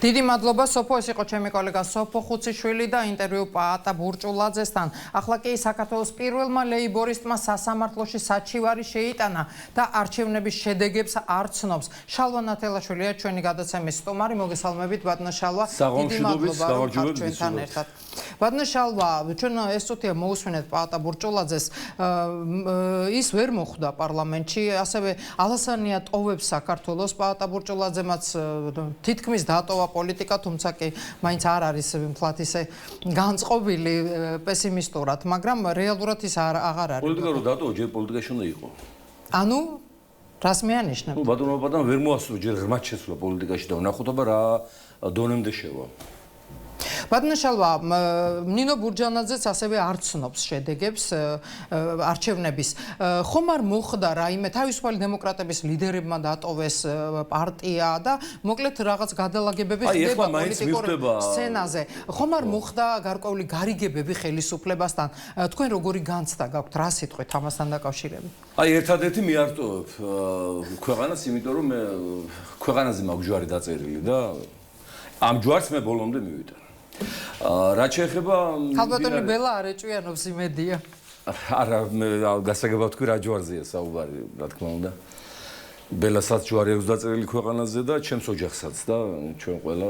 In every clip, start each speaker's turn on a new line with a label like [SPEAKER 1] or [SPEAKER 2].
[SPEAKER 1] დიდი მადლობა სოფო, ეს იყო ჩემი კოლეგა სოფო ხუციშვილი და ინტერვიუ პაატა ბურჭულაძესთან. ახლა კი საქართველოს პირველმა ლეიბორისტმა სასამართლოში საჩივარი შეიტანა და არჩევნების შედეგებს არ ცნობს. შალვა ნათელაშვილია ჩვენი გადაცემის სტუმარი, მოგესალმებით ბატონო შალვა. დიდი მადლობა რომ ხართ ჩვენთან ერთად. ბატონო შალვა, ჩვენ ეს წუთია მოусვენეთ პაატა ბურჭულაძეს. ის ვერ მოხვდა პარლამენტში, ასევე ალასანია ტოვებს საქართველოს პაატა ბურჭულაძემაც თითქმის დატოვა პოლიტიკა, თუმცა კი მაინც არ არის მთლად ისე განწყობილი პესიმისტურად, მაგრამ რეალურად ის აღარ არის.
[SPEAKER 2] პოლიტიკა რო დატოვა, ჯერ პოლიტიკაში უნდა იყო.
[SPEAKER 1] ანუ რას მეანიშნებ?
[SPEAKER 2] ბატონო პატამ ვერ მოასწრო ჯერ ღრმად შესვლა პოლიტიკაში და ვნახოთ აბა რა დონემდე შევა.
[SPEAKER 1] ბატონო შალვა, ნინო ბურჯანაძეც ასევე არ ცნობს შედეგებს არჩევნების. ხომ არ მოხდა რაიმე თავისუფალი დემოკრატების ლიდერებმა დატოვეს პარტია და მოკლედ რაღაც გადალაგებები ხდება პოლიტიკურ სცენაზე. ხომ არ მოხდა გარკვეული გარიგებები ხელისუფლებასთან? თქვენ როგორი განცდა გაქვთ რა სიტყვით ამასთან დაკავშირებით?
[SPEAKER 2] ერთადერთი მე არ ტოვებ ქვეყანას, იმიტომ რომ მე ქვეყანაზე მაქვს ჯვარი დაწერილი და ამ ჯვარს მე ბოლომდე მივიდა. რაც შეეხება
[SPEAKER 1] ქალბატონი ბელა არ ეჭვიანობს იმედია.
[SPEAKER 2] არა, მე გასაგებად თქვი რა ჯვარზეა საუბარი, რა თქმა უნდა. ბელასაც ჯვარი აქვს დაწერილი ქვეყანაზე და ჩემს ოჯახსაც და ჩვენ ყველა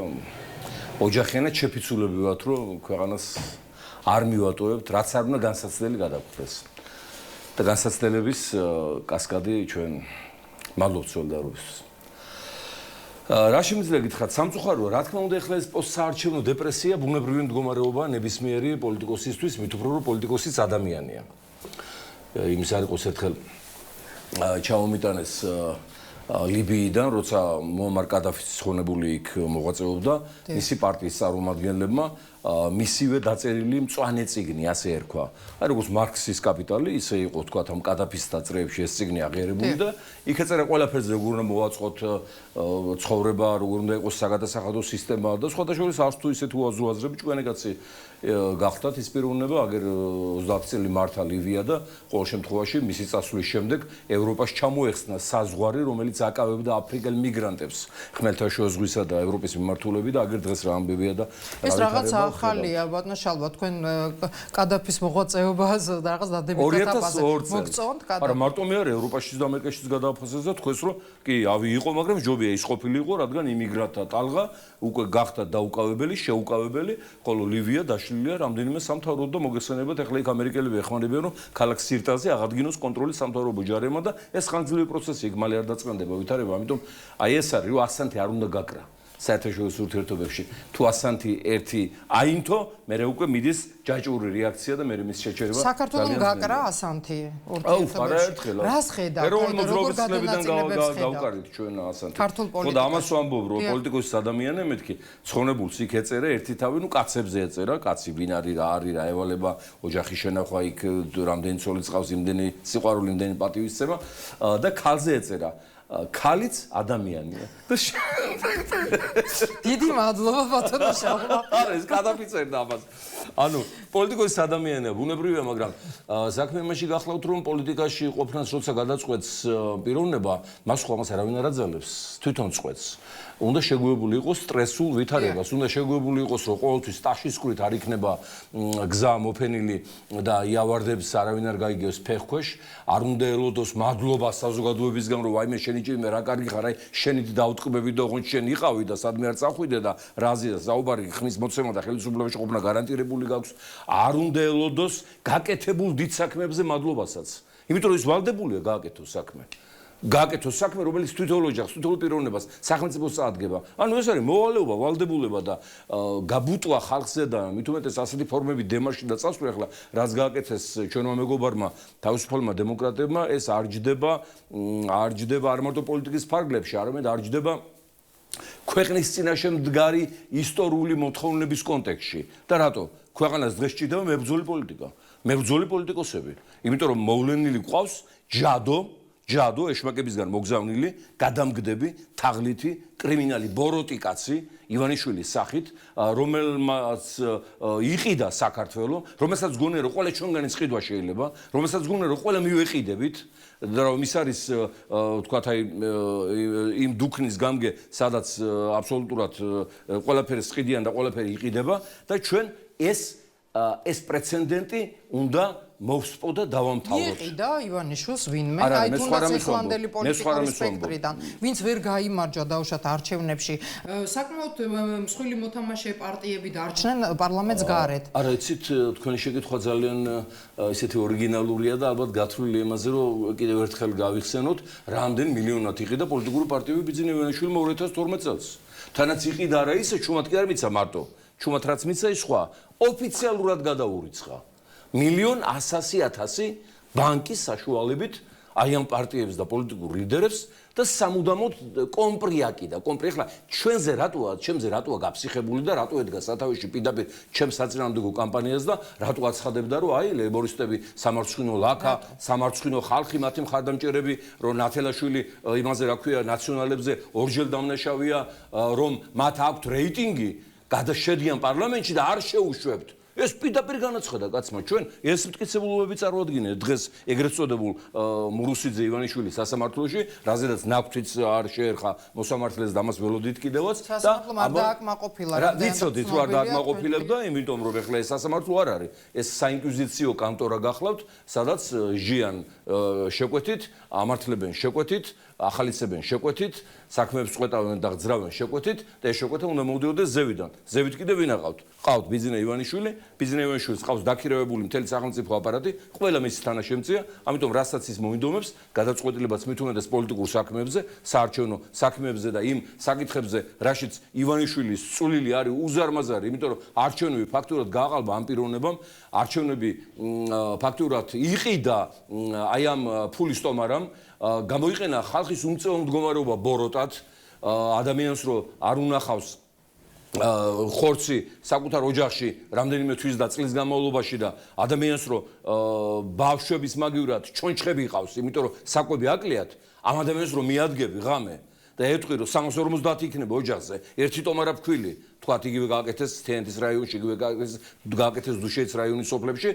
[SPEAKER 2] ოჯახიანად შეფიცულები ვართ, რომ ქვეყანას არ მივატოვებთ, რაც არ უნდა განსაცდელი გადაგვხდეს. და განსაცდელების კასკადი ჩვენ მადლობთ სოლიდარობისთვის. რა შემიძლია გითხრათ, სამწუხაროა, რა თქმა უნდა, ეხლა ეს პოსტსაარჩევნო დეპრესია ბუნებრივი მდგომარეობაა ნებისმიერი პოლიტიკოსისთვის, მით უფრო რომ პოლიტიკოსიც ადამიანია. იმის არ იყოს ერთხელ ჩაომიტანეს ლიბიიდან, როცა მუამარ კადაფის ცხონებული იქ მოღვაწეობდა, მისი პარტიის წარმომადგენლებმა მისივე დაწერილი მწვანე წიგნი, ასე ერქვა. აი როგორც მარქსის კაპიტალი, ისე იყო თქვა ამ კადაფის დაწერებში ეს წიგნი აღიარებული და იქ ეწერა ყველაფერზე როგორ უნდა მოვაწყოთ ცხოვრება, როგორ უნდა იყოს საგადასახადო სისტემა და სხვათა შორის არც თუ ისეთი უაზრები ჭკვიანეკაცი გახდათ ის პიროვნება, აგერ 30 წელი მართა ლივია და ყოველ შემთხვევაში მისი წასვლის შემდეგ ევროპაში ჩამოეხსნა საზღვარი, რომელიც აკავებდა აფრიკელ მიგრანტებს, ხმელთაშუა ზღვისა და ევროპის მიმართულები და აგერ დღეს რა ამბებია და
[SPEAKER 1] ეს რაღაც ახალია, ბატონო შალვა, თქვენ კადაფის მოღვაწეობას რაღაც დადებითად აფასებთ. მოგწონთ კადაფი?
[SPEAKER 2] არა, მარტო მე არ ევროპაშიც და ამერიკაშიც გადააფასეს და თქვენს რომ კი, ავი იყო, მაგრამ ჯობია ის ყოფილიყო, რადგან იმიგრანტთა ტალღა უკვე გახდა დაუკავებელი, შეუკავებელი, ხოლო ლივია დაშლილია რამდენიმე სამთავროდ და მოგესალმებათ, ეხლა იქ ამერიკელები ეხმარებიან, რომ ქალაქ სირტაზე აღადგინოს კონტროლი სამთავრობო ჯარებმა და ეს ხანგრძლივი პროცესი იქ მალე არ დაწყენდება ვითარება, ამიტომ აი ეს არის, რომ ასანთი არ უნდა გაკრა. საერთაშორისო ურთიერთობებში თუ ასანთი ერთი აინთო, მერე უკვე მიდის ჯაჭვური რეაქცია და მერე მის შეჩერება.
[SPEAKER 1] საქართველოს გაკრა ასანთი ურთიერთობებში. რას ხედავთ?
[SPEAKER 2] როგორ გავკარით ჩვენ ასანთი. ხო და ამას ვამბობ, რომ პოლიტიკოსის ადამიანი მეთქი ცხონებულს იქ ეწერა ერთი თავი, ნუ კაცებზე ეწერა, კაცი ვინ არის, რა არის, რა ევალება, ოჯახის შენახვა იქ რამდენი ცოლი წავს, იმდენი სიყვარული, იმდენი პატივისცემა და ქალზე ეწერა. ქალიც ადამიანია.
[SPEAKER 1] დიდი მადლობა ბატონო შალვა.
[SPEAKER 2] არა, ეს გადაფიწერდა ამას. ანუ პოლიტიკოსის ადამიანია, ბუნებრივია, მაგრამ საქმე იმაში გახლავთ, რომ პოლიტიკაში ყოფნას როცა გადაწყვეტს პიროვნება, მას ხო ამას არავინ არ აძლევს, თვითონ წყვეტს. უნდა შეგუებული იყოს სტრესულ ვითარებას, უნდა შეგუებული იყოს, რომ ყოველთვის ტაშისკვრით არ იქნება გზა მოფენილი და იავარდებს არავინ არ გაიგებს ფეხქვეშ, არ უნდა ელოდოს მადლობა საზოგადოებისგან, რომ ვაიმე შენი ჭირიმე რა კარგი ხარ, აი შენით დაუტყბები და ოღონდ შენ იყავი და სადმე არ წახვიდე და რაზეა საუბარი, ხმის მოცემა და ხელისუფლებაში ყოფნა გარანტირებული გაქვს, არ უნდა ელოდოს გაკეთებულ დიდ საქმეებზე მადლობასაც. იმიტომ რომ ის ვალდებულია გააკეთოს საქმე. გააკეთოს საქმე, რომელიც თვითონ ოჯახს, თვითონ პიროვნებას, სახელმწიფოს წაადგება. ანუ ეს არის მოვალეობა, ვალდებულება და გაბუტვა ხალხზე და მით უმეტეს ასეთი ფორმები დემარში და წასვლა ახლა რაც გააკეთეს ჩვენმა მეგობარმა თავისუფალმა დემოკრატებმა, ეს არ ჯდება არ მარტო პოლიტიკის ფარგლებში, არამედ არ ჯდება ქვეყნის წინაშე მდგარი ისტორიული მოთხოვნების კონტექსტში. და რატო? ქვეყანას დღეს ჭირდება მებრძოლი პოლიტიკა, მებრძოლი პოლიტიკოსები. იმიტომ რომ მოვლენილი გვყავს ჯადო ჯადო ეშმაკებისგან მოგზავნილი, გადამგდები, თაღლითი, კრიმინალი ბოროტი კაცი ივანიშვილის სახით, რომელმაც იყიდა საქართველო, რომელსაც გონია რომ ყველა ჩვენგანის ყიდვა შეიძლება, რომელსაც გონია რომ ყველა მივეყიდებით და რომ ის არის თქვათ აი იმ დუქნის გამგე, სადაც აბსოლუტურად ყველაფერი ყიდიან და ყველაფერი იყიდება და ჩვენ ეს პრეცედენტი უნდა მოვსპო და დავამთავროთ.
[SPEAKER 1] იყიდა ივანიშვილს ვინმე, აი თუნდაც ეხლანდელი პოლიტიკური სპექტრიდან, ვინც ვერ გაიმარჯვა დაუშვათ არჩევნებში. საკმაოდ მსხვილი მოთამაშე პარტიები დარჩნენ პარლამენტს გარეთ.
[SPEAKER 2] არა, იცით, თქვენი შეკითხვა ძალიან ისეთი ორიგინალურია და ალბათ გათვლილი იმაზე, რომ კიდევ ერთხელ გავიხსენოთ, რამდენ მილიონად იყიდა პოლიტიკური პარტიები ბიძინა ივანიშვილმა 2012 წელს. თანაც იყიდა არა ისე, ჩუმად კი არ მიცა მარტო. ჩუმად რაც მიცა ის სხვა, ოფიციალურად გადაურიცხა. 1.100.000 ბანკის საშუალებით აი ამ პარტიებს და პოლიტიკურ ლიდერებს და სამუდამოდ კომპრიაკიდა. ახლა ჩემზე რატოა გაფსიხებული და რატო ედგა სათავეში პირდაპირ ჩემს საწინააღმდეგო კამპანიას და რატო აცხადებდა რომ აი ლეიბორისტები სამარცხვინო ლაქა, სამარცხვინო ხალხი, მათი მხარდამჭერები, რომ ნათელაშვილი იმაზე რა ქვია ნაციონალებზე ორჯერ დამნაშავია, რომ მათ აქვთ რეიტინგი, გადაშედიან პარლამენტში და არ შეუშვებთ. ეს პირდაპირ განაცხადა კაცმა ჩვენ ეს მტკიცებულობები წარუადგინეთ დღეს ეგრეთ წოდებულ მურუსიძე ივანიშვილის სასამართლოში, რაზედაც ნაქვთიც არ შეერხა მოსამართლეს და მას ველოდით კიდევაც და
[SPEAKER 1] სასამართლომ არ დააკმაყოფილა.
[SPEAKER 2] ვიცოდით რომ არ დააკმაყოფილებდა, იმიტომ რომ ეხლა ეს სასამართლო არ არის. ეს საინკვიზიციო კანტორა გახლავთ, სადაც ჟიან შეკვეთით, ამართლებენ შეკვეთით, ახალიცებენ შეკვეთით, საქმეებს წყვეტავენ და გძრავენ შეკვეთით და ეს შეკვეთა უნდა მოვიდოდეს ზევიდან. ზევით კიდე ვინ აყავთ? ყავთ ბიძინა ივანიშვილი, ბიძინა ივანიშვილს ყავს დაქირავებული მთელი სახელმწიფო აპარატი, ყველა მისი თანაშემწეა, ამიტომ რასაც ის მოინდომებს, გადაწყვეტილებაც მით უმეტეს პოლიტიკურ საქმეებზე, საარჩევნო საქმეებზე და იმ საკითხებზე, რაშიც ივანიშვილის წვლილი არის უზარმაზარი, იმიტომ რომ არჩევნები ფაქტურად გააყალბა ამ პიროვნებამ, არჩევნები ფაქტურად იყიდა აი ამ ფულის ტომარამ, გამოიყენა ხალხის უმწეო მდგომარეობა ბოროტად, ადამიანს რო არ უნახავს ხორცი საკუთარ ოჯახში რამდენიმე თვის და წლის განმავლობაში და ადამიანს რო ბავშვების მაგივრად ჩონჩხები ყავს, იმიტომ რომ საკვები აკლიათ, ამ ადამიანს რო მიადგები ღამე და ეთქვი რომ 350 იქნება ოჯახზე, ერთი ტომარა ფქვილი, თქვათ იგივე გააკეთეს თიანეთის რაიონში, იგივე გააკეთეს დუშეთის რაიონის სოფლებში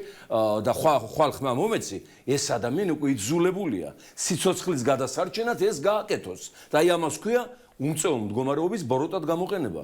[SPEAKER 2] და ხვალ ხმა მომეცი, ეს ადამიანი უკვე იძულებულია სიცოცხლის გადასარჩენად ეს გააკეთოს და აი ამას ქვია უმწეო მდგომარეობის ბოროტად გამოყენება,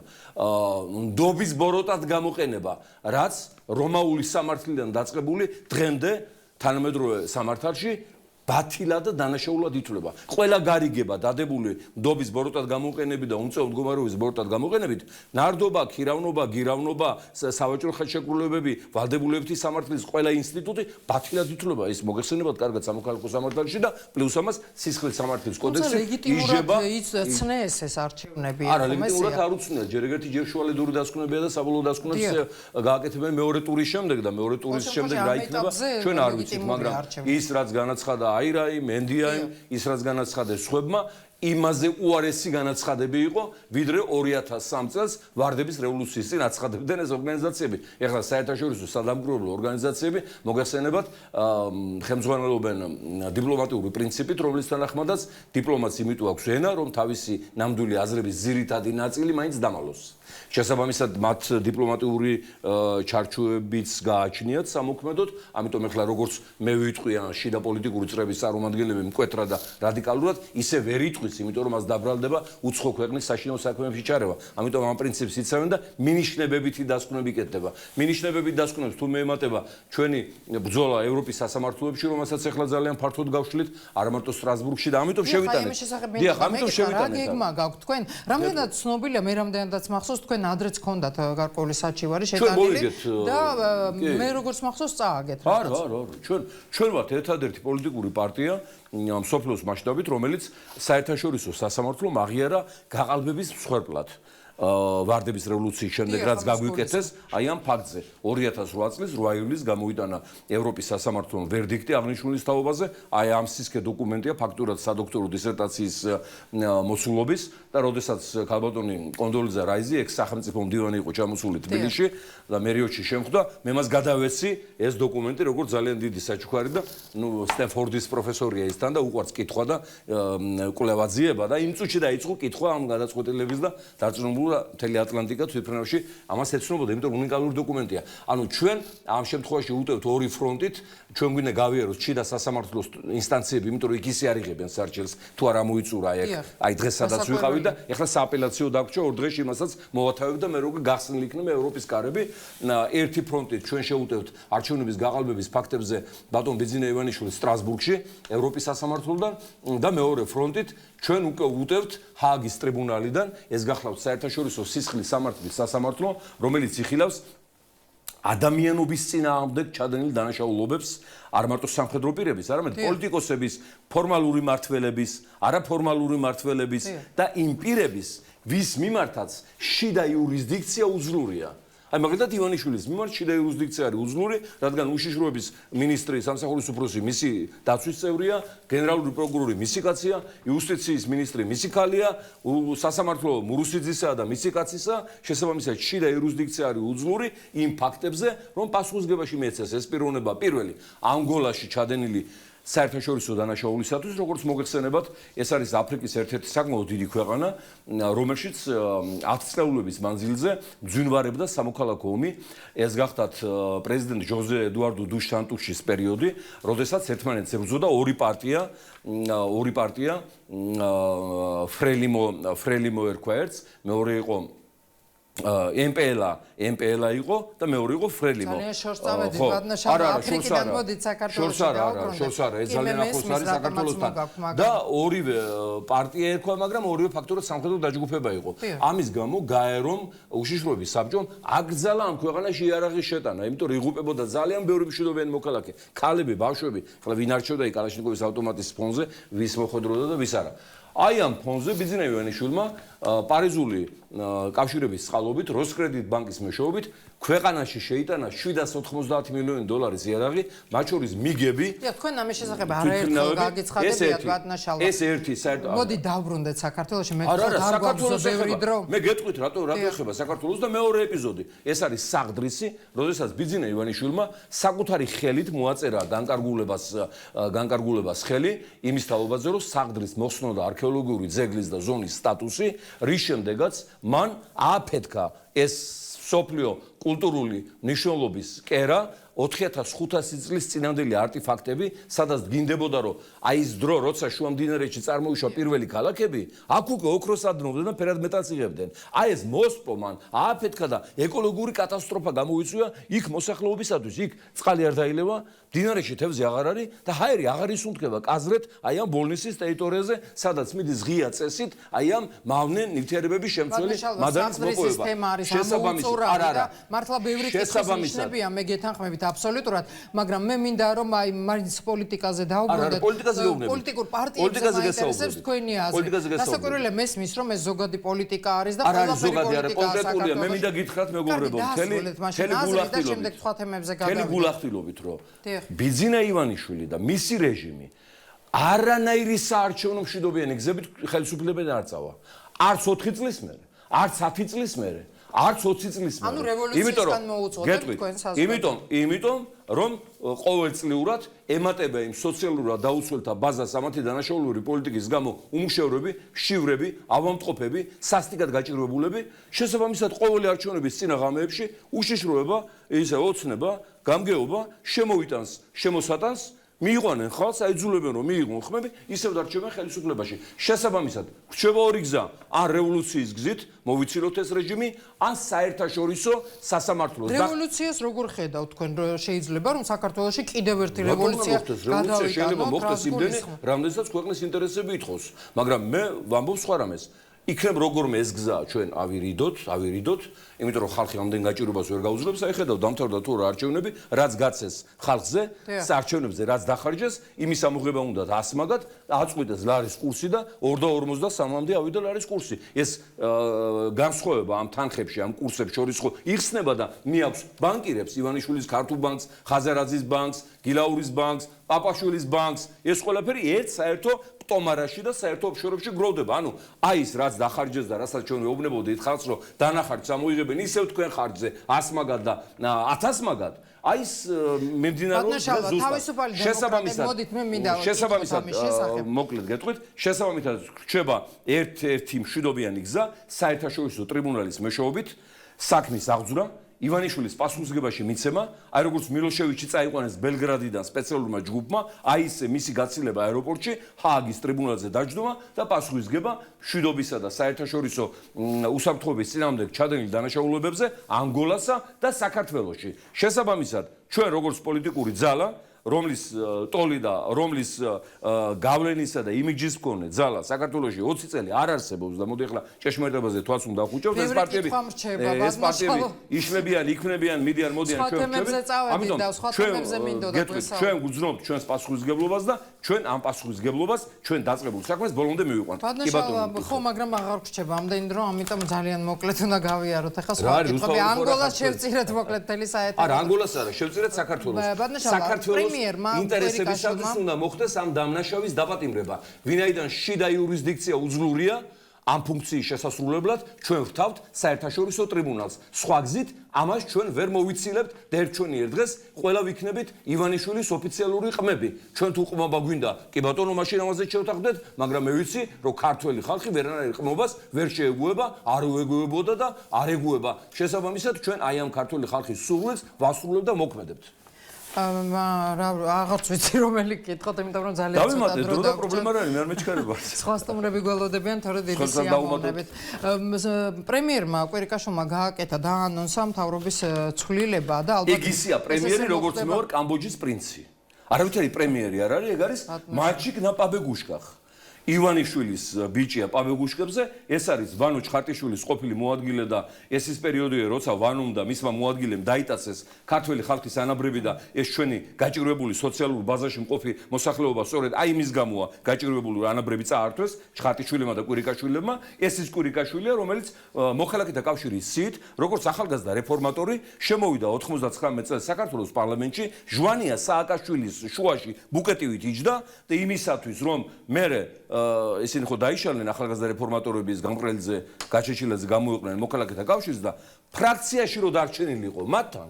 [SPEAKER 2] ნდობის ბოროტად გამოყენება, რაც რომაული სამართლიდან დაწყებული დღემდე თანამედროვე სამართალში ბათილად და დანაშაულად ითვლება. ყველა გარიგება დადებული ნდობის ბოროტად გამოყენებით და უმწეო მდგომარეობის ბოროტად გამოყენებით, ნარდობა, ქირავნობა, გირავნობა, სავაჭრო ხელშეკრულებები, ვალდებულებითი სამართლის ყველა ინსტიტუტი ბათილად ითვლება. ის მოგეხსენებათ კარგად სამოქალაქო სამართალში და პლუს ამას სისხლის სამართლის კოდექსი იშება.
[SPEAKER 1] იცნეს ეს არჩევნები.
[SPEAKER 2] არა, ლეგიტიმურად არ უცნია. ჯერ ეგეთი ჯერ შუალედური დასკვნებია და საბოლოო დასკვნებს გააკეთებენ მეორე ტურის შემდეგ და მეორე ტურის შემდეგ რა იქნება, ჩვენ არ ვიცით, მაგრამ ის რაც განაცხადა აირაი, მენდიაიმ, ის რაც განაცხადეს სხვებმა, იმაზე უარესი განაცხადები იყო, ვიდრე 2003 წელს ვარდების რევოლუციის წინ აცხადებდნენ ეს ორგანიზაციები. ეხლა საერთაშორისო სადამკვირვებლო ორგანიზაციები მოგეხსენებათ, ხელმძღვანელობენ დიპლომატიური პრინციპით, რომლის თანახმადაც დიპლომატს იმიტომ აქვს ენა, რომ თავისი ნამდვილი აზრების ძირითადი ნაწილი მაინც დამალოს. შესაბამისად, მათ დიპლომატიური ჩარჩოებიც გააჩნიათ სამოქმედოდ, ამიტომ ეხლა როგორც მე ვიტყვი შიდა პოლიტიკური წრების წარმომადგენლები მკვეთრად და რადიკალურად, ისე ვერ იტყვის, იმიტომ რომ მას დაბრალდება უცხო ქვეყნის საშინაო საქმეებში ჩარევა. ამიტომ ამ პრინციპს იცავენ და მინიშნებებითი დასკვნები კეთდება. მინიშნებებით დასკვნებს თუ მეემატება ჩვენი ბრძოლა ევროპის სასამართლოებში, რომელსაც ეხლა ძალიან ფართოდ გავშლით, არა მარტო სტრასბურგში და ამიტომ შევიტანეთ.
[SPEAKER 1] დიახ, ამიტომ შევიტანეთ. გეგმა გაქვთ თქვენ? რამდენად ცნობილია, მე რამდენადაც მახსოვს თქვენ ადრეც გქონდათ გარკვეული საჩივარი შეტანილი და მე როგორც მახსოვს წააგეთ.
[SPEAKER 2] არა, ჩვენ ვართ ერთადერთი პოლიტიკური პარტია მსოფლიოს მასშტაბით, რომელიც საერთაშორისო სასამართლომ აღიარა გაყალბების მსხვერპლად. ვარდების რევოლუციის შემდეგ რაც გაგვიკეთეს, აი ამ ფაქტზე 2008 წლის 8 ივლისს გამოვიტანა ევროპის სასამართლომ ვერდიქტი აღნიშნულის თაობაზე, აი ამ სისქე დოკუმენტია ფაქტურად სადოქტორო დისერტაციის მოსულობის და როდესაც ქალბატონი კონდოლიძე რაიზი ექს-სახელმწიფო მდივანი იყო ჩამოსული თბილისში და მერიოჩი შემხვდა, მე მას გადავეცი ეს დოკუმენტი როგორც ძალიან დიდი საჩუქარი და სტენფორდის პროფესორია ისთან და უყვარს კითხვა და კვლევაძიება და იმ წუთში დაიწყო კითხვა ამ გადაწყვეტილების და დარწმუნებული მთელი ატლანტიკა თვითმფრინავში ამას ეცნობოდა, იმიტომ რომ უნიკალური დოკუმენტია. ანუ ჩვენ ამ შემთხვევაში ვუტევთ ორი ფრონტით, ჩვენ გვინდა გავიაროთ შიდა სასამართლოს ინსტანციები, იმიტომ რომ იქ ისე არ იღებენ სარჩელს, თუ არ ამოიწურა აი დღეს სადაც ვიყავით და ეხლა სააპელაციო დაგვრჩა ორ დღეში იმასაც მოვათავებ და მე როგორ გახსნილი იქნება ევროპის კარები. ერთი ფრონტით ჩვენ შევუტევთ არჩევნების გაყალბების ფაქტებზე ბატონ ბიძინა ივანიშვილის სტრასბურგში, ევროპის სასამართლოდან და მეორე ფრონტით ჩვენ უკვე ვუტევთ ჰააგის ტრიბუნალიდან, ეს გახლავთ საერთაშორისო სისხლის სამართლის სასამართლო, რომელიც იხილავს ადამიანობის წინააღმდეგ ჩადენილ დანაშაულობებს არ მარტო სამხედრო პირების, არამედ პოლიტიკოსების, ფორმალური მმართველების, არაფორმალური მმართველების და იმ პირების, ვის მიმართაც შიდა იურისდიქცია უძლურია. აი მაგალითად ივანიშვილის მიმართ შიდა იურისდიქცია არის უძლური, რადგან უშიშროების მინისტრი სამსახურის უფროსი მისი დაცვის წევრია, გენერალური პროკურორი მისი კაცია, იუსტიციის მინისტრი მისი ქალია, სასამართლო მურუსიძისა და მისი კაცისა, შესაბამისად შიდა იურისდიქცია არის უძლური იმ ფაქტებზე, რომ პასუხისგებაში მიეცეს ეს პიროვნება პირველი ანგოლაში ჩადენილი საერთაშორისო დანაშაულისათვის, როგორც მოგეხსენებათ, ეს არის აფრიკის ერთ-ერთი საკმაოდ დიდი ქვეყანა, რომელშიც 10 წლეულების მანძილზე ძვინვარებდა სამოქალაქო ომი. ეს გახდათ პრეზიდენტ ჟოზე ედუარდო დუს სანტუსის პერიოდი, როდესაც ერთმანეთს ებრძოდა ორი პარტია, ფრელიმო ერქვა ერთს, მეორე იყო MPLA იყო და მეორე იყო ფრელიმო.
[SPEAKER 1] ძალიან შორს წავედით ბადნაშალა აფრიკიდან მოდით საქართველოში დაუბრუნდეთ.
[SPEAKER 2] შორს არა, ეს ძალიან ახლოს არის საქართველოსთან. და ორივე პარტია ერქვა, მაგრამ ორივე ფაქტორად სამხედრო დაჯგუფება იყო. ამის გამო გაერომ უშიშროების საბჭომ აკრძალა ამ ქვეყანაში იარაღის შეტანა, იმიტომ რომ იღუპებოდა ძალიან ბევრი მშვიდობიანი მოქალაქე, ქალები, ბავშვები, ხოლმე ვინ არჩევდა კალაშნიკოვის ავტომატის ფონზე, ვის მოხვედროდა და ვის არა. აი ამ ფონზე ბიძინა ივანიშვილმა პარიზული კავშირების წყალობით, როსკრედიტ ბანკის მეშვეობით ქვეყანაში შეიტანა 790 მილიონი დოლარის იარაღი, მათ შორის მიგები.
[SPEAKER 1] თქვენ ამის შესახებ არაერთხელ გაგიცხადებიათ ბადნაშალა.
[SPEAKER 2] ეს ერთი საერთოდ
[SPEAKER 1] მოდი დავბრუნდეთ საქართველოში, მე საქართველოს ბევრი დრო.
[SPEAKER 2] მე გეტყვით რატო ეხება საქართველოს და მეორე ეპიზოდი. ეს არის საღდრისი, როდესაც ბიძინა ივანიშვილმა საკუთარი ხელით მოაწერა განკარგულებას ხელი იმის თაობაზე, რომ საღდრის მოხსნოდა არქეოლოგიური ძეგლის და ზონის სტატუსი, რის შემდეგაც მან ააფეთქა ეს სოფლიო კულტურული მნიშვნელობის კერა 4500 წლის წინანდელი არტიფაქტები, სადაც გინდებოდა რომ აი ეს დრო, როცა შუამდინარეთში წარმოიშვა პირველი ქალაქები, აქ უკვე ოქროს ადნობდნენ და ფერად მეტალს იღებდნენ. აი ეს მოსპო მან ააფეთქა და ეკოლოგიური კატასტროფა გამოიწვია იქ მოსახლეობისათვის, იქ წყალი არ დაილევა, მდინარეში თევზი აღარ არის და ჰაერი აღარ ისუნთქება კაზრეთ აი ამ ბოლნისის ტერიტორიაზე, სადაც მიდის ღია წესით აი ამ მავნე ნივთიერებების შემცველი მადანის მოპოვება.
[SPEAKER 1] შესაბამისად, მართლა ბევრი კითხვის მე გეთანხმებით აბსოლუტურად, მაგრამ მე მინდა რომ აი მაინც პოლიტიკაზე დავუბრუნდეთ. პოლიტიკურ პარტიებზე მაინტერესებს თქვენი აზრი. დასაკვირველია მესმის რომ ეს ზოგადი პოლიტიკა არის და ყველაფერი პოლიტიკაა საქართველოში.
[SPEAKER 2] მე მინდა გითხრათ მეგობრებო, მთელი გულახდილობით რომ ბიძინა ივანიშვილი და მისი რეჟიმი არანაირი საარჩევნო მშვიდობიანი გზებით ხელისუფლებიდან არ წავა. არც 4 წლის მერე, არც 10 წლის მერე. არც 20 წლის მერე.
[SPEAKER 1] ანუ რევოლუციისგან მოუწოდეთ თქვენ საზოგადოებას.
[SPEAKER 2] იმიტომ რომ ყოველწლიურად ემატება იმ სოციალურად დაუცველთა ბაზას ამათი დანაშაულური პოლიტიკის გამო უმუშევრები, შივრები, ავადმყოფები, სასტიკად გაჭირვებულები, შესაბამისად ყოველი არჩევნების წინა ღამეებში უშიშროება, ისე ოცნება, გამგეობა შემოიტანს შემოსატანს, მიიყვანენ ხალხს, აიძულებენ რომ მიიღონ ხმები, ისევ დარჩებენ ხელისუფლებაში. შესაბამისად, რჩება ორი გზა: ან რევოლუციის გზით მოვიცილოთ ეს რეჟიმი, ან საერთაშორისო სასამართლოს.
[SPEAKER 1] რევოლუციას როგორ ხედავთ თქვენ, შეიძლება რომ საქართველოში კიდევ ერთი რევოლუცია გადავიტანოთ?
[SPEAKER 2] შეიძლება მოხდეს იმდენი, რამდენსაც ქვეყნის ინტერესები ითხოვს. მაგრამ მე ვამბობ სხვა რამეს. იქნებ როგორმე ეს გზა ჩვენ ავირიდოთ, იმიტომ რომ ხალხი ამდენ გაჭირობას ვერ გაუძლებს, აი ხედავ დამთავრდა თუ რა არჩევნები, რაც გაცეს ხალხზე, არჩევნებზე რაც დახარჯეს, იმის ამოღება უნდა 100 მაგად, აწყვიტეს ლარის კურსი და 2.53-მდე ავიდა ლარის კურსი. ეს განსხვავება ამ თანხებში, ამ კურსებს შორის ხო იხსნება და მიაქვს ბანკირებს, ივანიშვილის ქართულ ბანკს, ხაზარაძის ბანკს, გილაურის ბანკს, პაპაშვილის ბანკს, ეს ყველაფერი ერთ საერთო პტომარაში და საერთო ოფშორებში გროვდება. ანუ აი ის რაც დახარჯეს და რასაც ჩვენ ვეუბნებოდით ხალხს, რომ დანახარჯს ამოიღებენ ისევ თქვენ ხარჯზე 100 მაგად და 1000 მაგად. აი ეს მიმდინარეობს ზუსტად. შესაბამისად, მოკლედ გეტყვით, შესაბამისად რჩება ერთ-ერთი მშვიდობიანი გზა საერთაშორისო ტრიბუნალის მეშვეობით საქმის აღძვრა. ივანიშვილის პასუხისგებაში მიცემა, აი როგორც მილოშევიჩი წაიყვანეს ბელგრადიდან სპეციალურმა ჯგუფმა, აი ეს მისი გაცილება აეროპორტში, ჰააგის ტრიბუნალზე დაჯდომა და პასუხისგება მშვიდობისა და საერთაშორისო უსაფრთხოების წინააღმდეგ ჩადენილ დანაშაულებებზე ანგოლასა და საქართველოში. შესაბამისად, ჩვენ როგორც პოლიტიკური ძალა რომლის ტოლი და რომლის გავლენისა და იმიჯის მქონე ძალა საქართველოში 20 წელი არ არსებობს და მოდი ახლა ჭეშმარიტებაზე თვალს უნდა ვუჭერთ ეს პარტიები იშლებიან, იქნებიან, მიდიან, მოდიან ჩვენ ამიტომ ჩვენ გვძნობთ ჩვენს პასუხისგებლობას და ჩვენ ამ პასუხისგებლობას ჩვენ დაწყებულ საქმეს ბოლომდე მივიყვანთ.
[SPEAKER 1] კი ბატონო. ხო, მაგრამ აღარ გრჩება ამდენი დრო, ამიტომ ძალიან მოკლედ უნდა გავიაროთ. ახლა სხვა კითხები ანგოლას შევწირეთ მოკლედ თელი საერთოდ.
[SPEAKER 2] არა, ანგოლას არა, შევწირეთ საქართველოს. საქართველოს ინტერესებისათვის უნდა მოხდეს ამ დამნაშავის დაპატიმრება. ვინაიდან შიდა იურისდიქცია უძლურია ამ ფუნქციის შესასრულებლად, ჩვენ ვრთავთ საერთაშორისო ტრიბუნალს. სხვა გზით ამას ჩვენ ვერ მოვიცილებთ და ერთჩვენიერ დღეს ყველა ვიქნებით ივანიშვილის ოფიციალური ყმები. ჩვენ თუ ყმობა გვინდა, კი ბატონო, მაშინ ამაზე შევთანხმდეთ, მაგრამ მე ვიცი, რომ ქართველი ხალხი ვერანაირ ყმობას ვერ შეეგუება, არ უეგუებოდა და არ ეგუება. შესაბამისად, ჩვენ აი ამ ქართველი ხალხის სურვილს ვასრულებთ და მოქმედებთ.
[SPEAKER 1] აღარც ვიცი რომელი კითხოთ, იმიტომ რომ ძალიან
[SPEAKER 2] დავიმატე დრო და პრობლემა რა არის, მე არ მეჩქარება.
[SPEAKER 1] სხვა სტუმრები გველოდებიან, თორე დიდი სიამოვნებით. პრემიერმა კვირიკაშვილმა გააკეთა და ანონსა მთავრობის ცვლილება და ალბათ
[SPEAKER 2] ეგ ისია პრემიერი, როგორც მე ვარ კამბოჯის პრინცი. არავითარი პრემიერი არ არის, ეგ არის მაჩიკ ნაპაბეგუშკახ. ივანიშვილის ბიჭია პაბეგუშკებზე, ეს არის ვანო ჩხარტიშვილის ყოფილი მოადგილე და ეს ის პერიოდია, როცა ვანომ და მისმა მოადგილემ დაიტაცეს ქართველი ხალხის ანაბრები და ეს ჩვენი გაჭირვებული სოციალურ ბაზაში მყოფი მოსახლეობა სწორედ აი მის გამოა გაჭირვებული ანაბრები წაართვეს ჩხარტიშვილებმა და კვირიკაშვილებმა. ეს ის კვირიკაშვილია, რომელიც მოხალხეთა კავშირის სიით, როგორც ახალგაზრდა რეფორმატორი, შემოვიდა 99 წელს საქართველოს პარლამენტში, ჟვანია სააკაშვილის შუაში ბუკეტივით იჯდა და იმისათვის, რომ მე ისინი ხო დაიშალნენ ახალგაზრდა რეფორმატორების გამყრელიძე გაჩეჩილაძე გამოიყვნენ მოქალაქეთა კავშირს და ფრაქციაში რო დარჩენილი იყო მათთან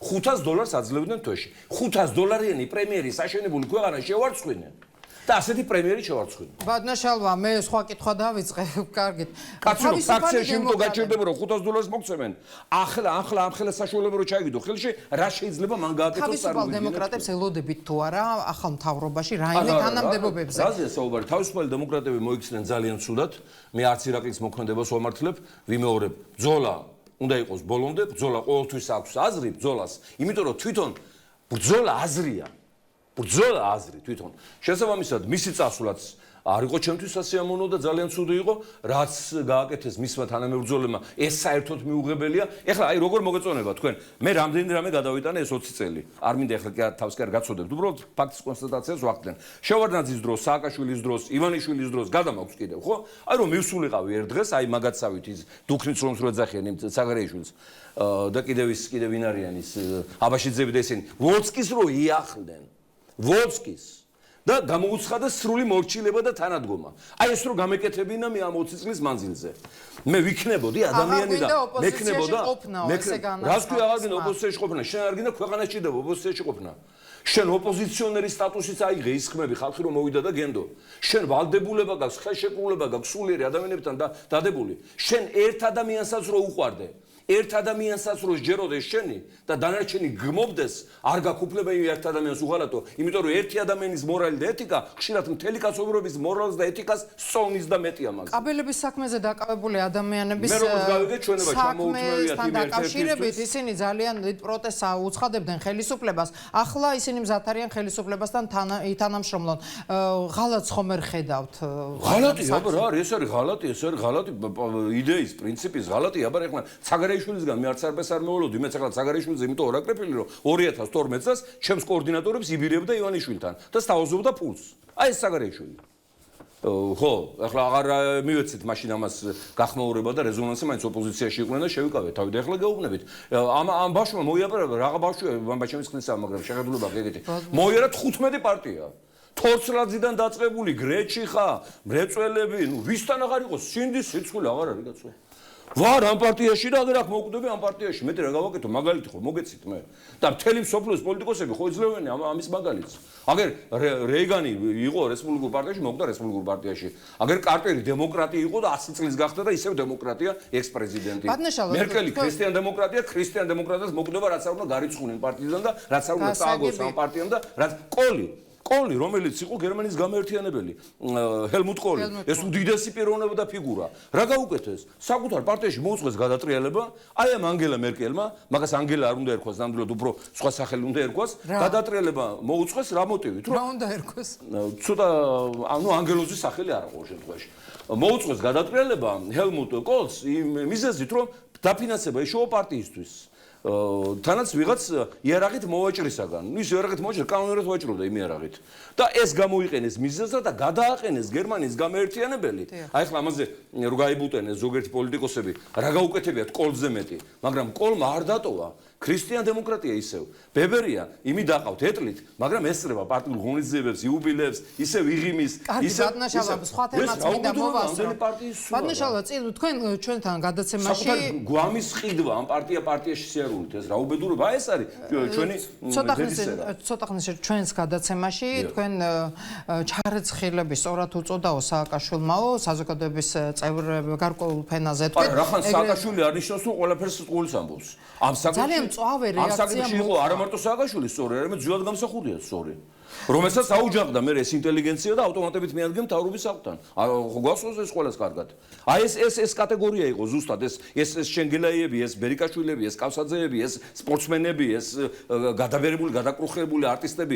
[SPEAKER 2] $500 აძლევდნენ თვეში. $500-იანი პრემიერი საშენებული ქვეყანა შევარცხვინენ და ასეთი პრემიერი შევარცხვინენ.
[SPEAKER 1] ბატონო შალვა, მე სხვა კითხვა დავიწყე, კარგით.
[SPEAKER 2] კაცო, ფრაქციაში უნდა გაჩერდება რომ $500 მოგცემენ. ახლა ამ ხელა საშუალება რო ჩაიგდო ხელში, რა შეიძლება მან გააკეთოს
[SPEAKER 1] წარმოგიდგენთ. თავისუფალ დემოკრატებს ელოდებით თუ არა ახალ მთავრობაში რაიმე თანამდებობებზე?
[SPEAKER 2] რაზეა საუბარი? თავისუფალი დემოკრატები მოიქცნენ ძალიან ცუდად. მე არც ირაკლის მოქმედებას ვამართლებ, ვიმეორებ. ბრძოლა უნდა იყოს ბოლომდე, ბრძოლა ყოველთვის აქვს აზრი ბრძოლას, იმიტომ რომ თვითონ ბრძოლა აზრია. ბრძოლა აზრი თვითონ. შესაბამისად, მისი წასვლაც არ იყო ჩემთვის სასიამოვნო და ძალიან ცუდი იყო, რაც გააკეთეს მისმა თანამებრძოლებმა, ეს საერთოდ მიუღებელია. ეხლა აი როგორ მოგეწონება თქვენ? მე რამდენი რამე გადავიტანე ეს 20 წელი. არ მინდა ეხლა თავს კი არ გაწოდებთ, უბრალოდ ფაქტის კონსტატაციას ვახდენ. შევარდნაძის დროს, სააკაშვილის დროს, ივანიშვილის დროს გადამაქვს კიდევ, ხო? აი რომ მივსულიყავი ერთ დღეს, აი მაგაცავით ის დუქნიც რომ სროძახიან იმ საგარეიშვილს და კიდევ ვინ არიან ის აბაშიძეები და ისინი. ვოცკის რო იახლდნენ. ვოცკის და გამოუცხადა სრული მორჩილება და თანადგომა. აი ეს რო გამეკეთებინა მე ამ 20 წლის მანძილზე. მე ვიქნებოდი ადამიანი და მექნებოდა რას ქვია აღარ გინდა ოპოზიციაში ყოფნა, შენ არ გინდა ქვეყანა ჭირდება ოპოზიციაში ყოფნა. შენ ოპოზიციონერის სტატუსიც აიღე ის ხმები ხალხი რომ მოვიდა და გენდო. შენ ვალდებულება გაქვს, ხელშეკრულება გაქვს სულიერი ადამიანებთან დადებული. შენ ერთ ადამიანსაც რო უყვარდე. ერთ ადამიანსაც რო სჯეროდეს შენი და დანარჩენი გმობდეს, არ გაკუფლება იმ ერთ ადამიანს უღალატო, იმიტომ რომ ერთი ადამიანის მორალი და ეთიკა ხშირად მთელი კაცობრიობის მორალს და ეთიკას სწოვნის და მეტია მას. კაბელების
[SPEAKER 1] საქმეზე დაკავებული ადამიანების საქმესთან დაკავშირებით ისინი ძალიან დიდ პროტესტს უცხადებდნენ ხელისუფლებას. ახლა ისინი ისინი მზად არიან ხელისუფლებასთან ითანამშრომლონ. ღალატს ხომ არ ხედავთ?
[SPEAKER 2] ღალატი, აბა რა არის, ეს არის ღალატი, იდეის, პრინციპის ღალატი, აბა ეხლა საგარეიშვილისგან მე არც არ მოვლოდი, მეც ახლა საგარეიშვილზე იმიტომ არ აკრეფილი, რომ 2012 წელს ჩემს კოორდინატორებს იბირებდა ივანიშვილთან და სთავაზობდა ფულს. აი ეს საგარეიშვილი. ხო, ახლა აღარ მივეცით მაშინ ამას გახმაურება და რეზონანსი მაინც ოპოზიციაში იყვნენ და შევიკავეთ თავი და ახლა გეუბნებით. ამ ბავშვმა მოიაბარა რაღაც ბავშვია, ბავშვების ხნისა, მაგრამ შეხედულება გეგეთი. მოიარა 15 პარტია. თორცლაძიდან დაწყებული გრეჩიხა, მრეწველები, ვისთან აღარ იყოს, სინდის სიცხული აღარ არის კაცო. ვარ ამ პარტიაში და აგერ აქ მოვკვდები ამ პარტიაში. მეტი რა გავაკეთო, მაგალითი ხო მოგეცით მე. და მთელი მსოფლიოს პოლიტიკოსები ხო იძლევენ ამის მაგალითს. აგერ რეიგანი იყო რესპუბლიკურ პარტიაში, მოკვდა რესპუბლიკურ პარტიაში. აგერ კარტერი დემოკრატი იყო და 100 წლის გახდა და ისევ დემოკრატია ექს-პრეზიდენტი. მერკელი ქრისტიან დემოკრატია, ქრისტიან დემოკრატიას მოკვდება რაც არ უნდა გარიცხუნენ პარტიიდან და რაც არ უნდა წააგოს ამ პარტიამ და რაც კოლი, რომელიც იყო გერმანიის გამაერთიანებელი, ჰელმუტ კოლი, ეს უდიდესი პიროვნება და ფიგურა. რა გაუკეთეს? საკუთარ პარტიაში მოუწყეს გადატრიალება, აი ამ ანგელა მერკელმა, მაგას ანგელა არ უნდა ერქვას, ნამდვილად უფრო სხვა სახელი უნდა ერქვას, გადატრიალება მოუწყეს რა მოტივით?
[SPEAKER 1] რა უნდა ერქვას?
[SPEAKER 2] ცოტა, ანგელოზის სახელი არა ყოველ შემთხვევაში. მოუწყეს გადატრიალება ჰელმუტ კოლს იმ მიზეზით, რომ დაფინანსება ეშოვა პარტიისთვის. თანაც ვიღაც იარაღით მოვაჭრისაგან. ის იარაღით მოვაჭრა, კანონურად ვაჭრობდა იმ იარაღით. და ეს გამოიყენეს მიზეზად და გადააყენეს გერმანიის გამაერთიანებელი. აი ახლა ამაზე რო გაიბუტენეს ზოგიერთი პოლიტიკოსები, რა გაუკეთებიათ კოლზე მეტი, მაგრამ კოლმა არ დატოვა. ქრისტიან დემოკრატია ისევ. ბებერია იმით დაყავთ ეტლით, მაგრამ ესწრება პარტიულ ღონისძიებებს, იუბილეებს, ისევ იღიმის,
[SPEAKER 1] ისევ ბატონშალვა, სხვა თემაც მინდა მოვასწრო. ბატონშალვა, თქვენ ჩვენთან გადაცემაში
[SPEAKER 2] გვამის ყიდვა ამ პარტიაში სიარულით ეს რა უბედურება ეს არის ჩვენი
[SPEAKER 1] ცოტა ხნის ჩვენს გადაცემაში თქვენ ჩარეცხილების სწორად უწოდაო სააკაშვილმაო საზოგადოების წევრ გარკვეულ ფენაზე თქვენ
[SPEAKER 2] რა ხან სააკაშვილი არ ნიშნავს რომ ყველაფერს სიტყვილს ამბობს ამ საკითხში იყო არა მარტო სააკაშვილი სწორი არამედ ძვად გამსახურდია სწორი რომელსაც აუჯანყდა მე ეს ინტელიგენცია და ავტომატებით მიადგენ მთავრობის საყდან. ხო გვასწორს ეს ყველას კარგად. აი ეს კატეგორია იყო ზუსტად ეს შენგელაიები, ეს ბერიკაშვილები, ეს კავსაძეები, ეს სპორტსმენები, ეს გადაბერებული, გადაკრუხებული არტისტები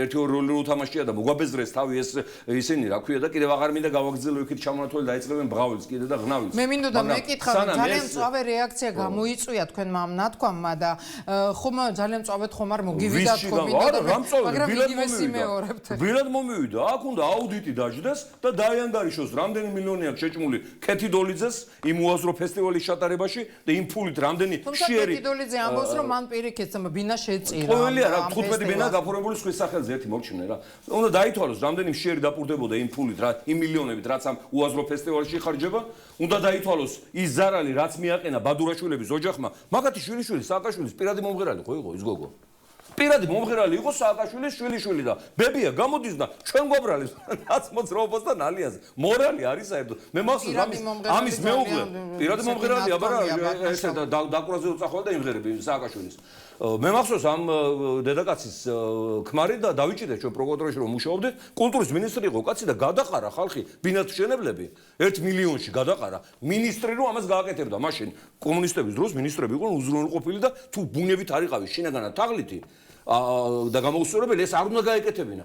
[SPEAKER 2] ერთი ორი როლი უთამაშია და მოგვაბეზრეს თავი ეს ისინი რა ქვია და კიდევ აღარ მინდა გავაგრძელო იქით ჩამონათვალი დაიწყებენ ბღავილს კიდე და ღნავილს.
[SPEAKER 1] მე მინდოდა მეკითხა ძალიან მწვავე რეაქცია გამოიწვია თქვენმა ამ ნათქვამმა და ხომ ძალიან მწვავედ ხომ არ მოგივიდათ ხო მინდოდა მაგრამ
[SPEAKER 2] ვილად მომივიდა, აქ უნდა აუდიტი დაждდეს და დაიანგარიშოს რამდენი მილიონი აქვს შეჭმული ქეთი დოლიძეს იმ უაზრო ფესტივალის ჩატარებაში და იმ ფულით რამდენი შიერი
[SPEAKER 1] ქეთი დოლიძე ამბობს რომ მან პირიქით ბინა შეწირა.
[SPEAKER 2] ყოველია რა 15 ბინა გაფორმებული სხვის სახელზე ერთი მორჩინე რა. უნდა დაითვალოს რამდენი შიერი დაპურდებოდა იმ ფულით რა იმ მილიონებით რაც ამ უაზრო ფესტივალში ხარჯება. უნდა დაითვალოს ის ზარალი რაც მიაყენა ბადურაშვილების ოჯახმა. მაგათი შვილიშვილი სააკაშვილის პირადი მომღერალი ხო იყო ის გოგო. პირადი მომღერალი იყო სააკაშვილის შვილიშვილი და ბებია გამოდის და ჩვენ გვაბრალებს რაც მოძრაობას და ნალიაზე. მორალი არის საერთოდ. მე მახსოვს ამის მეუღლე პირადი მომღერალი აბა რა ესე დაკვრაზე უწახვალ და იმღერები სააკაშვილის. მე მახსოვს ამ დედაკაცის ქმარი და დავიჭირე ჩვენ პროკურორში რომ მუშაობდით კულტურის მინისტრი იყო კაცი და გადაყარა ხალხი ბინათმშენებლები 1 მილიონში გადაყარა მინისტრი რომ ამას გააკეთებდა მაშინ კომუნისტების დროს მინისტრები იყვნენ უზრუნველყოფილი და თუ ბუნებით არ იყავი შინაგანად თაღლითი და გამოუსწორებელი ეს არ უნდა გაეკეთებინა.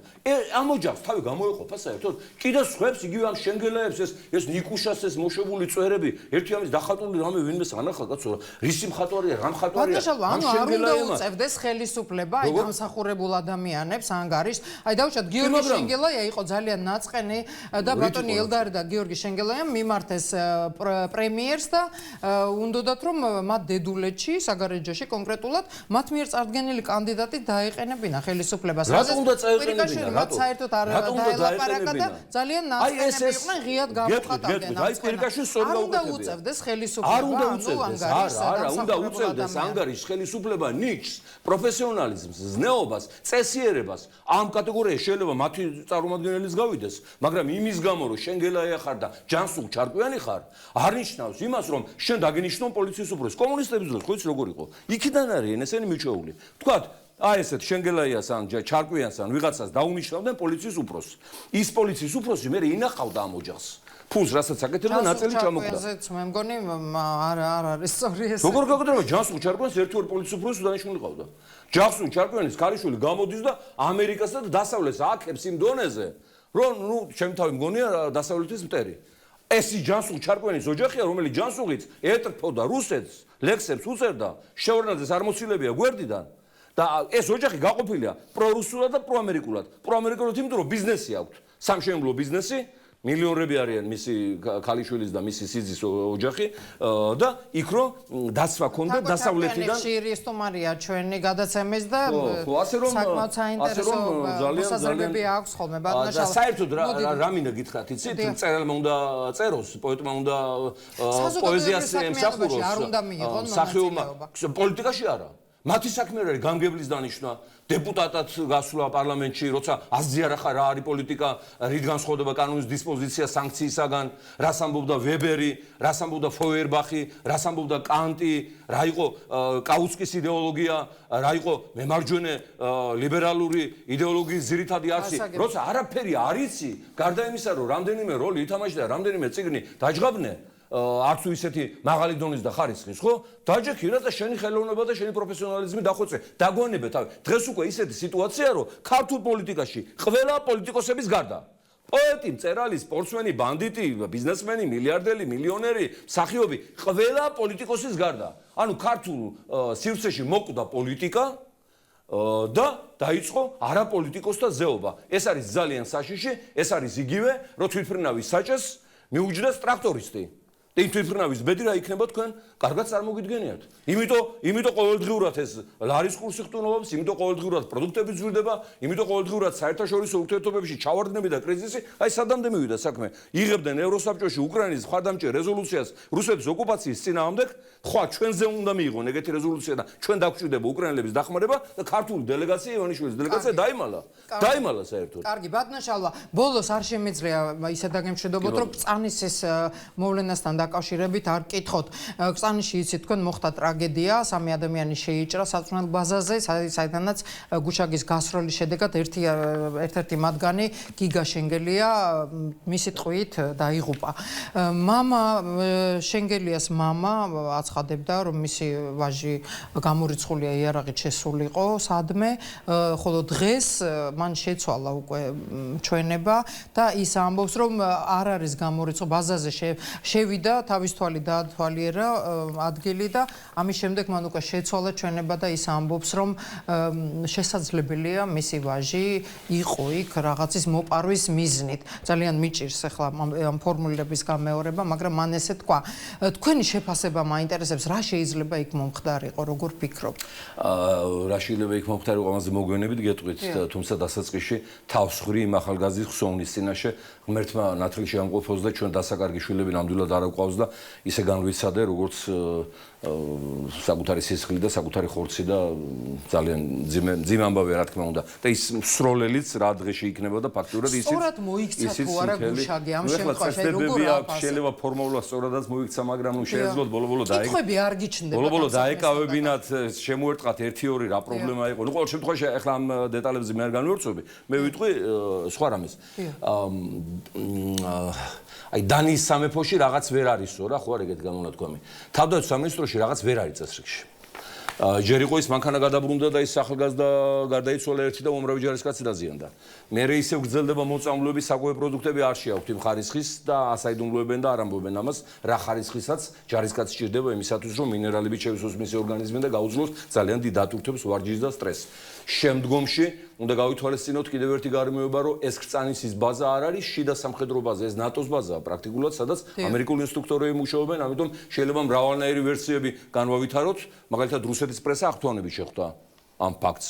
[SPEAKER 2] ამ ოჯახს თავი გამოეყოფა საერთოდ. კიდე სხვებს იგივე ამ შენგელაებს ეს ნიკუშას ეს მოშებული წვერები ერთი ამის დახატული რამე ვინმეს ანახა კაცო რისი მხატვარია რა მხატვარია
[SPEAKER 1] ამ შენგელაებმა უწევდეს ხელისუფლება აი დამსახურებულ ადამიანებს ანგარიშს. აი დავუშვათ გიორგი შენგელაია იყო ძალიან ნაწყენი და ბატონი ელდარი და გიორგი შენგელაიამ მიმართეს პრემიერს და უნდათ რომ მათ დედულეთში საგარეჯოში კონკრეტულად მათ მიერ წარდგენილი კანდიდატი დაეყენებინა ხელისუფლებას.
[SPEAKER 2] რატომ უნდა წაეყენებინა?
[SPEAKER 1] მათ საერთოდ არ დაელაპარაკა და ძალიან ნაწყენები იყვნენ ღიად გამოხატავდნენ.
[SPEAKER 2] აი პირკაში სწორი გაუკეთებია.
[SPEAKER 1] არ უნდა უწევდეს ხელისუფლება.
[SPEAKER 2] არ უნდა უწევდეს. არა, უნდა უწევდეს ანგარიშს ხელისუფლება ნიჭს, პროფესიონალიზმს, ზნეობას, წესიერებას. ამ კატეგორიაში შეიძლება მათი წარმომადგენლის გავიდეს, მაგრამ იმის გამო რომ შენგელაია ხარ და ჯანსუღ ჩარკვიანი ხარ, არ ნიშნავს იმას რომ შენ დაგინიშნო პოლიციის უფროსი. კომუნისტების დროს ხო იცი როგორ იყო? იქიდან არიან ესენი მიჩეული. თქვათ აი ესეთ შენგელაიას ან ჩარკვიანს ან ვიღაცას დაუნიშნავდნენ პოლიციის უფროსს. ის პოლიციის უფროსი მე ინახავდა ამ ოჯახს. ფულს რასაც აკეთებდა ნაწილი ჩამოკვდა.
[SPEAKER 1] მე მგონი არ არის სწორი ეს.
[SPEAKER 2] როგორ გაგდრება ჯანსუღ ჩარკვიანს ერთი-ორი პოლიციის დანიშნული ყავდა. ჯანსუღ ჩარკვიანის ქალიშვილი გამოდის და ამერიკასა და დასავლეთს აქებს იმ დონეზე, რომ ჩემი თავი მგონია დასავლეთის მტერი. ეს ჯანსუღ ჩარკვიანის ოჯახია, რომელიც ჯანსუღიც ეტყფოდა რუსეთს, ლექსებს უწერდა, შევრნაძეს არ მოცილებია გვერდიდან. და ეს ოჯახი გაყოფილია პრორუსულად და პროამერიკულად. პროამერიკულად იმიტომ რომ ბიზნესი აქვს, სამშენებლო ბიზნესი, მილიონერები არიან მისი ქალიშვილის და მისი სიძის ოჯახი და იქ რომ დაცვა ქონდა დასავლეთიდან.
[SPEAKER 1] ხშირი სტუმარია ჩვენი გადაცემის და
[SPEAKER 2] საკმაოდ
[SPEAKER 1] საინტერესო მოსაზრებები აქვს ხოლმე ბატონო.
[SPEAKER 2] საერთოდ რა მინდა გითხრათ, იცით? მწერალმა უნდა წეროს, პოეტმა უნდა პოეზიას ემსახუროს, სახეობა პოლიტიკაში არა. მათი საქმე არის გამგებლის დანიშვნა, დეპუტატად გასვლა პარლამენტში, როცა აზიარახა რა არის პოლიტიკა, რით განსხვავდება კანონის დისპოზიცია სანქციისაგან, რას ამბობდა ვებერი, რას ამბობდა ფოიერბახი, რას ამბობდა კანტი, რა იყო კაუცკის იდეოლოგია, რა იყო მემარჯვენე ლიბერალური იდეოლოგიის ძირითადი არსი, როცა არაფერი არ იცი, გარდა იმისა, რომ რამდენიმე როლი ითამაშდა, რამდენიმე წიგნი დაჯღაბნე არც ისეთი მაღალი დონის და ხარისხის, ხო? დაჯექირა და შენი ხელოვნება და შენი პროფესიონალიზმი დახვეწე. დაგვანებე თავი. დღეს უკვე ისეთი სიტუაციაა, რომ ქართულ პოლიტიკაში ყველა პოლიტიკოსების გარდა პოეტი, მწერალი, სპორტსმენი, ბანდიტი, ბიზნესმენი, მილიარდერი, მილიონერი, მსახიობი, ყველა პოლიტიკოსის გარდა. ანუ ქართულ სივრცეში მოკვდა პოლიტიკა და დაიწყო არაპოლიტიკოსთა ზეობა. ეს არის ძალიან საშიში, ეს არის იგივე, რომ თვითმფრინავის საჭეს მიუჯდეს ტრაქტორისტი. და იმ თვითმფრინავის ბედი რა იქნება თქვენ? კარგად წარმოგიდგენიათ. იმიტომ ყოველდღიურად ეს ლარის კურსი ხტუნობს, იმიტომ ყოველდღიურად პროდუქტები ძვირდება, იმიტომ ყოველდღიურად საერთაშორისო ურთიერთობებში ჩავარდნები და კრიზისი, აი სადამდე მივიდა საქმე. იღებდნენ ევროსაბჭოში უკრაინის მხარდამჭერ რეზოლუციას რუსეთის ოკუპაციის წინააღმდეგ, ხვა ჩვენზე უნდა მიიღონ ეგეთი რეზოლუცია და ჩვენ დაგვჭირდება უკრაინელების დახმარება და ქართული დელეგაცია, ივანიშვილის დელეგაცია დაიმალა. დაიმალა საერთოდ.
[SPEAKER 1] კარგი, ბატონო შალვა, ბოლოს არ შემიძლია ისე დაგემშვიდობოთ, რომ წანისის მოვლენასთან დაკავშირებით არ გკითხოთ. წანიში იცით თქვენ მოხდა ტრაგედია, 3 ადამიანი შეიჭრა საწვრთნელ ბაზაზე, საიდანაც გუშაგის გასროლის შედეგად ერთ-ერთი მათგანი გიგა შენგელია მისი ტყვით დაიღუპა. მამა შენგელიას მამა აცხადებდა, რომ მისი ვაჟი გამორიცხულია იარაღით შესულიყო სადმე, ხოლო დღეს მან შეცვალა უკვე ჩვენება და ის ამბობს, რომ არ არის გამორიცხო ბაზაზე შევიდა თავის თვალი დაათვალიერა ადგილი და ამის შემდეგ მან უკვე შეცვალა ჩვენება და ის ამბობს, რომ შესაძლებელია მისი ვაჟი იყო იქ რაღაცის მოპარვის მიზნით. ძალიან მიჭირს ახლა ამ ფორმულირების გამეორება, მაგრამ მან ესე თქვა. თქვენი შეფასება მაინტერესებს, რა შეიძლება იქ მომხდარიყო, როგორ ფიქრობთ?
[SPEAKER 2] რა შეიძლება იქ მომხდარიყო, ამაზე მოგვიანებით გეტყვით, თუმცა დასაწყისში თავსხრი იმ ახალგაზრდის ხსოვნის წინაშე ღმერთმა ნათლში ამყოფოს და ჩვენ დასაკარგი შვილები ნამდვილად არ აკვავს და ისე განვიცადე, როგორც საკუთარი სისხლი და საკუთარი ხორცი და ძალიან ძიმე ამბავია რა თქმა უნდა. და ის სროლელიც რა დღეში იქნება და ფაქტურად ისიც
[SPEAKER 1] სწორად მოიქცა თუ არა გუშაგი ამ შემთხვევაში როგორ აფასე?
[SPEAKER 2] შეიძლება ფორმულას სწორადაც მოიქცა, მაგრამ შეეძლოთ ბოლო-ბოლო დაეკავებინათ.
[SPEAKER 1] კითხვები არ გიჩნდება.
[SPEAKER 2] ბოლო-ბოლო დაეკავებინათ, შემოერტყათ 1-2 რა პრობლემა იყო. ნუ ყოველ შემთხვევაში ახლა ამ დეტალებზე მე არ განვივრცობი. მე ვიტყვი სხვა რამეს. აი დანიის სამეფოში რაღაც ვერ არისო რა, ხო არ ეგეთ გამონათქვამი. თავდაცვის სამინისტროში რაღაც ვერ არის წესრიგში. ჯერ იყო ის მანქანა გადაბრუნდა და ის ახალგაზრდა გარდაიცვალა ერთი და უამრავი ჯარისკაცი დაზიანდა. მერე ისევ გრძელდება მოწამლუების საკვები პროდუქტები არ შეაქვთ იმ ხარისხის და ასაიდუმლოებენ და არ ამბობენ ამას, რა ხარისხისაც ჯარისკაცი სჭირდება იმისათვის, რომ მინერალები შევისოს მისი ორგანიზმიდან და გაუძლოს ძალიან დიდ დატვირთვებს, ვარჯიშს და სტრესს. შემდგომში უნდა გავითვალისწინოთ კიდევ ერთი გარემოება, რომ ეს კრწანისის ბაზა არ არის შიდა სამხედრო ბაზა, ეს ნატოს ბაზაა პრაქტიკულად, სადაც ამერიკული ინსტრუქტორები მუშაობენ, ამიტომ შეიძლება მრავალნაირი ვერსიები განვავითაროთ, მაგალითად რუსეთის პრესა აღთვალებით შეხვდა ამ ფაქტს,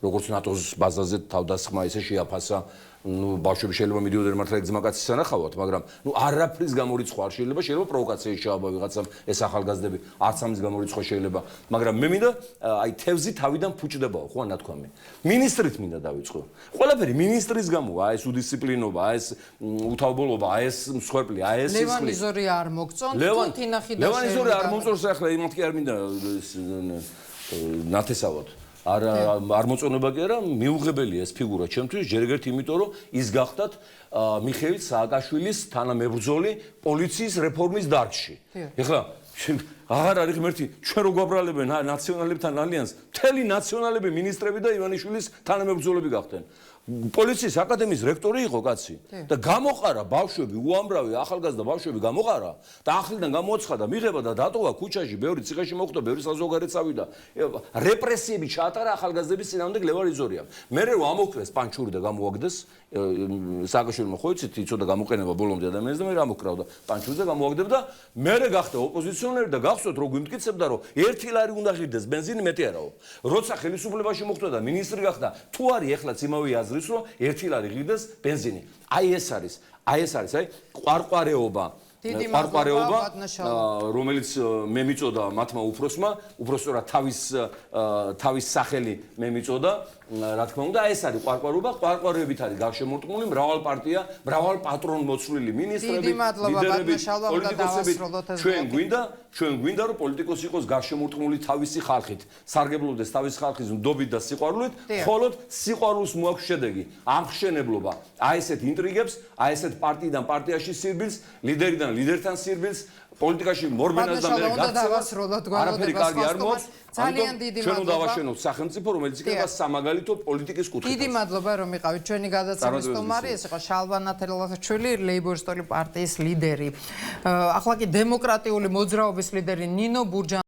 [SPEAKER 2] როგორც ნატოს ბაზაზე თავდასხმა ისე შეაფასა. ნუ ბავშვები შეიძლება მიდიოდნენ მართლა ეგზმაკაცის სანახავად, მაგრამ ნუ არაფრის გამორიცხვა არ შეიძლება პროვოკაციის შეაბა ვიღაცამ ეს ახალგაზრდები, არც ამის გამორიცხვა შეიძლება, მაგრამ მე მინდა აი თევზი თავიდან ფუჭდებაო, ხო ანათქვამი. მინისტრით მინდა დავიწყო. ყველაფერი მინისტრის გამოა, ეს უდისციპლინობა, ეს უთავბოლობა, ეს მსხვერპლი, ეს სისხლი.
[SPEAKER 1] ლევან იზორი არ მოგწონთ, თუ თინახი და
[SPEAKER 2] ლევან იზორი არ მომწონს ახლა იმათ კი არ მინდა ნათესავად. არ მოწონება კი არა, მიუღებელია ეს ფიგურა ჩემთვის, ჯერ ერთ იმიტომ რომ ის გახდათ მიხეილ სააკაშვილის თანამებრძოლი პოლიციის რეფორმის დარგში. ეხლა აღარ არის ღმერთი, ჩვენ რო გვაბრალებენ ნაციონალებთან ალიანსს, მთელი ნაციონალები, მინისტრები და ივანიშვილის თანამებრძოლები გახდნენ. პოლიციის აკადემიის რექტორი იყო კაცი და გამოყარა ბავშვები, უამრავი ახალგაზრდა ბავშვები გამოყარა და ახლიდან გამოაცხადა მიღება და დატოვა ქუჩაში, ბევრი ციხეში მოხვდა, ბევრი საზოგადოებრივ წავიდა. რეპრესიები ჩაატარა ახალგაზრდების წინააღმდეგ ლევან იზორიამ. მერე რომ ამოკლეს პანჩური და გამოაგდეს სააკაშვილმა ხო იცით, იცოდა გამოყენება ბოლომდე ადამიანს და მე რა მოკრავდა პანჩურს და გამოაგდებდა. მერე გახდა ოპოზიციონერი და გახსოვთ რომ გვიმტკიცებდა რომ 1 ლარი უნდა ღირდეს ბენზინი მეტი არაო. როცა ხელისუფლებაში მოხვდა და მინისტრი გახდა, თუ არის ეხლაც იმავე აზრის რომ 1 ლარი ღირდეს ბენზინი. აი ეს არის ყვარყვარეობა რომელიც მე მიწოდა მათმა უფროსმა, უბრალოდ თავის სახელი მე მიწოდა, რა თქმა უნდა, ეს არის ყვარყვარეობა, ყვარყვარეობით არის გარშემორტყმული მრავალ პარტია, მრავალ პატრონმოცვლილი მინისტრები, ლიდერები, პოლიტიკოსები. ჩვენ გვინდა რომ პოლიტიკოსი იყოს გარშემორტყმული თავისი ხალხით, სარგებლობდეს თავისი ხალხის ნდობით და სიყვარულით, ხოლო სიყვარულს მოაქვს შედეგი. ამხშენებლობა, აი ესეთ ინტრიგებს, აი ესეთ პარტიიდან პარტიაში სირბილს, ლიდერიდან ლიდერთან სირბილს, პოლიტიკაში მორბენას და მე გაქცევას, არაფერი კარგი არ მოაქვს.
[SPEAKER 1] ძალიან დიდი
[SPEAKER 2] მადლობა. ჩვენ უნდა დავაშენოთ სახელმწიფო, რომელიც იქნება სამაგალითო პოლიტიკის კუთხით.
[SPEAKER 1] დიდი მადლობა რომ იყავით ჩვენი გადაცემის სტუმარი, ეს იყო შალვა ნათელაშვილი, ლეიბორისტული პარტიის ლიდერი. ახლა კი დემოკრატიული მოძრაობის ლიდერი ნინო ბურჯანი